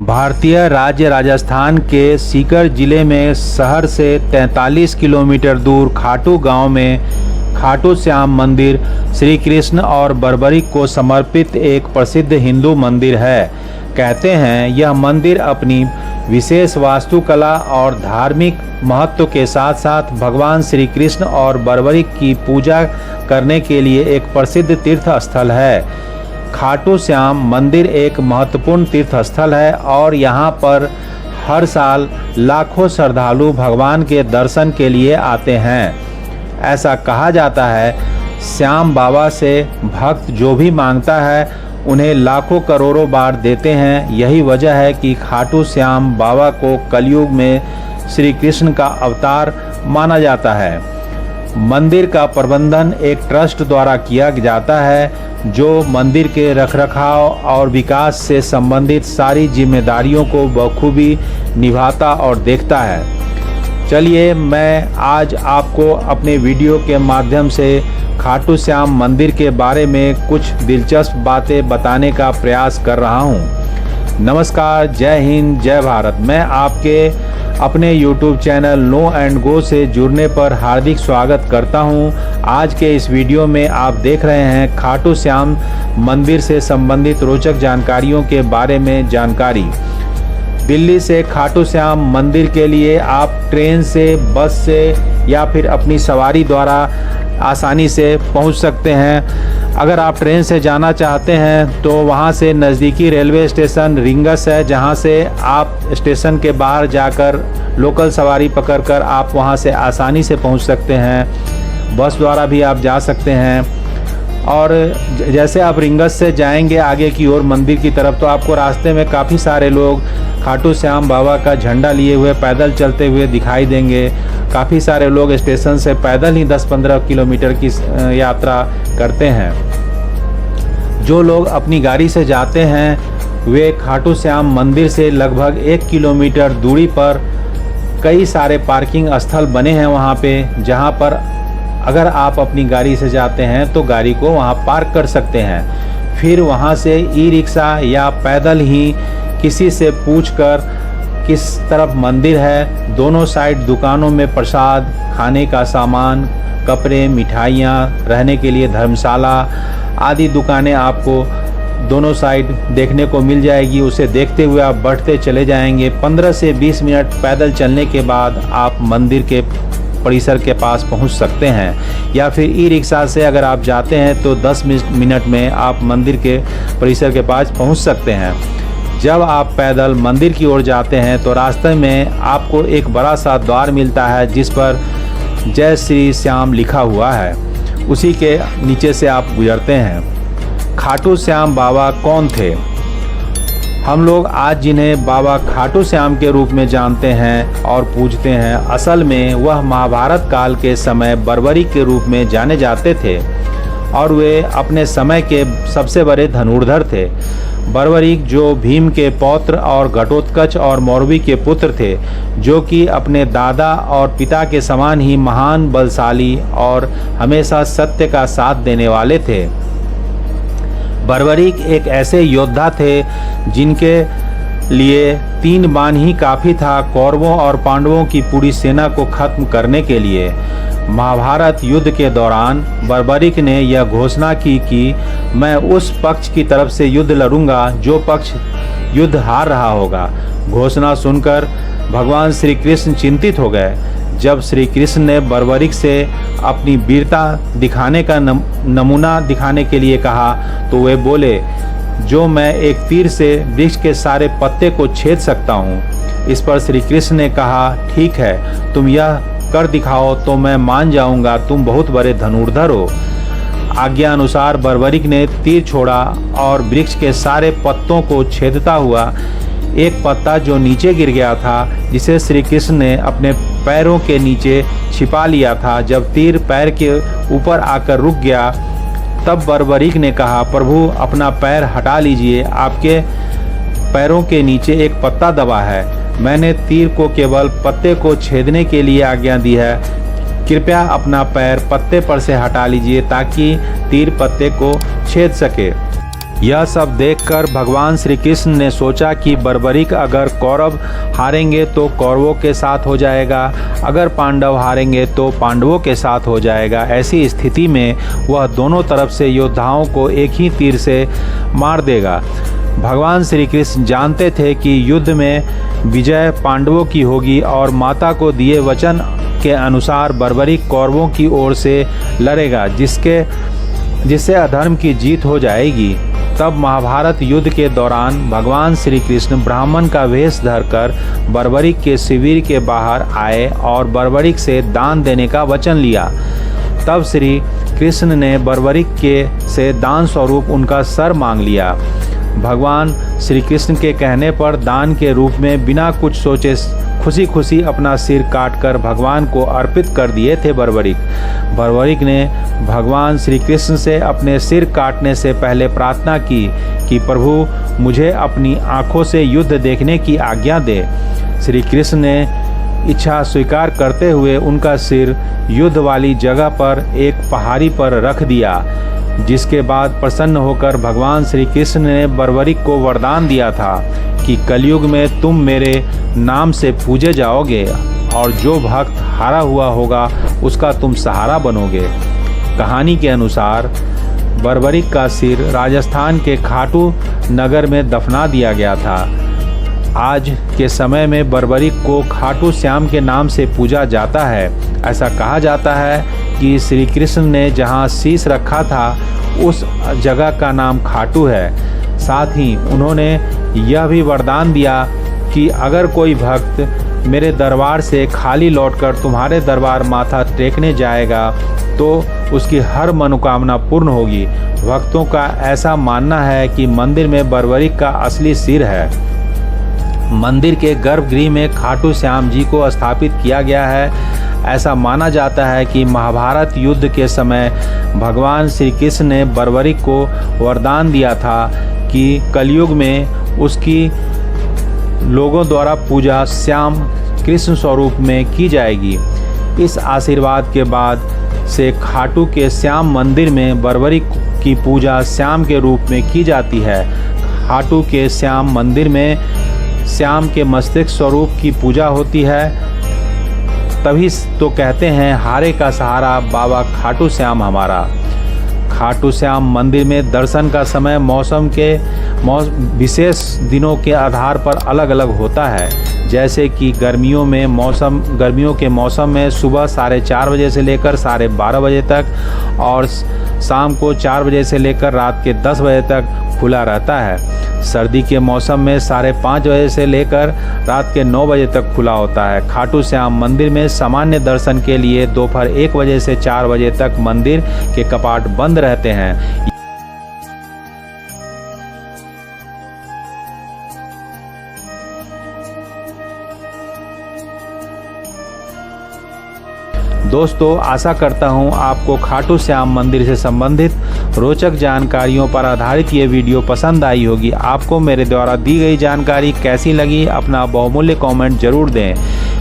भारतीय राज्य राजस्थान के सीकर जिले में शहर से 43 किलोमीटर दूर खाटू गांव में खाटू श्याम मंदिर श्री कृष्ण और बर्बरीक को समर्पित एक प्रसिद्ध हिंदू मंदिर है। कहते हैं यह मंदिर अपनी विशेष वास्तुकला और धार्मिक महत्व के साथ साथ भगवान श्री कृष्ण और बर्बरीक की पूजा करने के लिए एक प्रसिद्ध तीर्थ स्थल है। खाटू श्याम मंदिर एक महत्वपूर्ण तीर्थ स्थल है और यहाँ पर हर साल लाखों श्रद्धालु भगवान के दर्शन के लिए आते हैं। ऐसा कहा जाता है श्याम बाबा से भक्त जो भी मांगता है उन्हें लाखों करोड़ों बार देते हैं। यही वजह है कि खाटू श्याम बाबा को कलयुग में श्री कृष्ण का अवतार माना जाता है। मंदिर का प्रबंधन एक ट्रस्ट द्वारा किया जाता है जो मंदिर के रखरखाव और विकास से संबंधित सारी जिम्मेदारियों को बखूबी निभाता और देखता है। चलिए मैं आज आपको अपने वीडियो के माध्यम से खाटू श्याम मंदिर के बारे में कुछ दिलचस्प बातें बताने का प्रयास कर रहा हूं। नमस्कार, जय हिंद, जय भारत। मैं आपके अपने YouTube channel know and go से जुड़ने पर हार्दिक स्वागत करता हूं। आज के इस वीडियो में आप देख रहे हैं खाटू श्याम मंदिर से संबंधित रोचक जानकारियों के बारे में जानकारी। दिल्ली से खाटू श्याम मंदिर के लिए आप ट्रेन से, बस से या फिर अपनी सवारी द्वारा आसानी से पहुंच सकते हैं। अगर आप ट्रेन से जाना चाहते हैं तो वहां से नज़दीकी रेलवे स्टेशन रिंगस है, जहां से आप स्टेशन के बाहर जाकर लोकल सवारी पकड़कर आप वहां से आसानी से पहुंच सकते हैं। बस द्वारा भी आप जा सकते हैं। और जैसे आप रिंगस से जाएंगे आगे की ओर मंदिर की तरफ तो आपको रास्ते में काफ़ी सारे लोग खाटू श्याम बाबा का झंडा लिए हुए पैदल चलते हुए दिखाई देंगे। काफ़ी सारे लोग स्टेशन से पैदल ही 10-15 किलोमीटर की यात्रा करते हैं। जो लोग अपनी गाड़ी से जाते हैं वे खाटू श्याम मंदिर से लगभग 1 किलोमीटर दूरी पर कई सारे पार्किंग स्थल बने हैं वहाँ पे, जहाँ पर अगर आप अपनी गाड़ी से जाते हैं तो गाड़ी को वहाँ पार्क कर सकते हैं। फिर वहाँ से ई रिक्शा या पैदल ही किसी से पूछकर किस तरफ मंदिर है, दोनों साइड दुकानों में प्रसाद, खाने का सामान, कपड़े, मिठाइयाँ, रहने के लिए धर्मशाला आदि दुकानें आपको दोनों साइड देखने को मिल जाएगी। उसे देखते हुए आप बढ़ते चले जाएंगे। 15 से 20 मिनट पैदल चलने के बाद आप मंदिर के परिसर के पास पहुंच सकते हैं। या फिर ई रिक्शा से अगर आप जाते हैं तो 10 मिनट में आप मंदिर के परिसर के पास पहुंच सकते हैं। जब आप पैदल मंदिर की ओर जाते हैं तो रास्ते में आपको एक बड़ा सा द्वार मिलता है जिस पर जय श्री श्याम लिखा हुआ है। उसी के नीचे से आप गुजरते हैं। खाटू श्याम बाबा कौन थे? हम लोग आज जिन्हें बाबा खाटू श्याम के रूप में जानते हैं और पूजते हैं, असल में वह महाभारत काल के समय बर्बरीक के रूप में जाने जाते थे और वे अपने समय के सबसे बड़े धनुर्धर थे। बर्बरीक जो भीम के पौत्र और घटोत्कच और मौरवी के पुत्र थे, जो कि अपने दादा और पिता के समान ही महान, बलशाली और हमेशा सत्य का साथ देने वाले थे। बर्बरीक एक ऐसे योद्धा थे जिनके लिए 3 बाण ही काफ़ी था कौरवों और पांडवों की पूरी सेना को खत्म करने के लिए। महाभारत युद्ध के दौरान बर्बरीक ने यह घोषणा की कि मैं उस पक्ष की तरफ से युद्ध लड़ूंगा जो पक्ष युद्ध हार रहा होगा। घोषणा सुनकर भगवान श्री कृष्ण चिंतित हो गए। जब श्री कृष्ण ने बर्बरीक से अपनी वीरता दिखाने का नमूना दिखाने के लिए कहा तो वे बोले, जो मैं एक तीर से वृक्ष के सारे पत्ते को छेद सकता हूँ। इस पर श्री कृष्ण ने कहा, ठीक है, तुम यह कर दिखाओ तो मैं मान जाऊंगा, तुम बहुत बड़े धनुर्धर हो। आज्ञा अनुसार बर्बरीक ने तीर छोड़ा और वृक्ष के सारे पत्तों को छेदता हुआ एक पत्ता जो नीचे गिर गया था, जिसे श्री कृष्ण ने अपने पैरों के नीचे छिपा लिया था। जब तीर पैर के ऊपर आकर रुक गया तब बर्बरीक ने कहा, प्रभु अपना पैर हटा लीजिए, आपके पैरों के नीचे एक पत्ता दबा है। मैंने तीर को केवल पत्ते को छेदने के लिए आज्ञा दी है। कृपया अपना पैर पत्ते पर से हटा लीजिए ताकि तीर पत्ते को छेद सके। यह सब देखकर भगवान श्री कृष्ण ने सोचा कि बर्बरीक अगर कौरव हारेंगे तो कौरवों के साथ हो जाएगा, अगर पांडव हारेंगे तो पांडवों के साथ हो जाएगा। ऐसी स्थिति में वह दोनों तरफ से योद्धाओं को एक ही तीर से मार देगा। भगवान श्री कृष्ण जानते थे कि युद्ध में विजय पांडवों की होगी और माता को दिए वचन के अनुसार बर्बरीक कौरवों की ओर से लड़ेगा, जिससे अधर्म की जीत हो जाएगी। तब महाभारत युद्ध के दौरान भगवान श्री कृष्ण ब्राह्मण का वेश धरकर बर्बरीक के शिविर के बाहर आए और बर्बरीक से दान देने का वचन लिया। तब श्री कृष्ण ने बर्बरीक से दान स्वरूप उनका सर मांग लिया। भगवान श्री कृष्ण के कहने पर दान के रूप में बिना कुछ सोचे खुशी खुशी अपना सिर काटकर भगवान को अर्पित कर दिए थे। बर्बरीक ने भगवान श्री कृष्ण से अपने सिर काटने से पहले प्रार्थना की कि प्रभु मुझे अपनी आंखों से युद्ध देखने की आज्ञा दे। श्री कृष्ण ने इच्छा स्वीकार करते हुए उनका सिर युद्ध वाली जगह पर एक पहाड़ी पर रख दिया, जिसके बाद प्रसन्न होकर भगवान श्री कृष्ण ने बर्बरीक को वरदान दिया था कि कलयुग में तुम मेरे नाम से पूजे जाओगे और जो भक्त हारा हुआ होगा उसका तुम सहारा बनोगे। कहानी के अनुसार बर्बरीक का सिर राजस्थान के खाटू नगर में दफना दिया गया था। आज के समय में बर्बरीक को खाटू श्याम के नाम से पूजा जाता है। ऐसा कहा जाता है कि श्री कृष्ण ने जहाँ शीश रखा था उस जगह का नाम खाटू है। साथ ही उन्होंने यह भी वरदान दिया कि अगर कोई भक्त मेरे दरबार से खाली लौटकर तुम्हारे दरबार माथा टेकने जाएगा तो उसकी हर मनोकामना पूर्ण होगी। भक्तों का ऐसा मानना है कि मंदिर में बर्बरीक का असली सिर है। मंदिर के गर्भगृह में खाटू श्याम जी को स्थापित किया गया है। ऐसा माना जाता है कि महाभारत युद्ध के समय भगवान श्री कृष्ण ने बर्बरीक को वरदान दिया था कि कलयुग में उसकी लोगों द्वारा पूजा श्याम कृष्ण स्वरूप में की जाएगी। इस आशीर्वाद के बाद से खाटू के श्याम मंदिर में बर्बरीक की पूजा श्याम के रूप में की जाती है। खाटू के श्याम मंदिर में श्याम के मस्तिष्क स्वरूप की पूजा होती है। तभी तो कहते हैं हारे का सहारा बाबा खाटू श्याम हमारा। खाटू श्याम मंदिर में दर्शन का समय मौसम के विशेष दिनों के आधार पर अलग अलग होता है। जैसे कि गर्मियों के मौसम में सुबह 4:30 बजे से लेकर 12:30 बजे तक और शाम को 4 बजे से लेकर रात के 10 बजे तक खुला रहता है। सर्दी के मौसम में 5:30 बजे से लेकर रात के 9 बजे तक खुला होता है। खाटू श्याम मंदिर में सामान्य दर्शन के लिए दोपहर 1 बजे से 4 बजे तक मंदिर के कपाट बंद रहते हैं। दोस्तों, आशा करता हूं आपको खाटू श्याम मंदिर से संबंधित रोचक जानकारियों पर आधारित ये वीडियो पसंद आई होगी। आपको मेरे द्वारा दी गई जानकारी कैसी लगी, अपना बहुमूल्य कमेंट जरूर दें।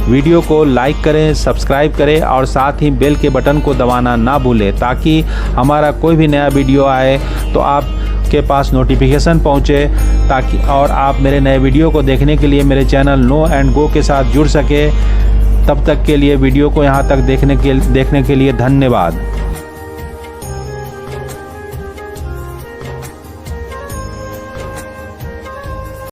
वीडियो को लाइक करें, सब्सक्राइब करें और साथ ही बेल के बटन को दबाना ना भूलें ताकि हमारा कोई भी नया वीडियो आए तो आपके पास नोटिफिकेशन पहुँचे और आप मेरे नए वीडियो को देखने के लिए मेरे चैनल नो एंड गो के साथ जुड़ सके। तब तक के लिए वीडियो को यहाँ तक देखने के लिए धन्यवाद।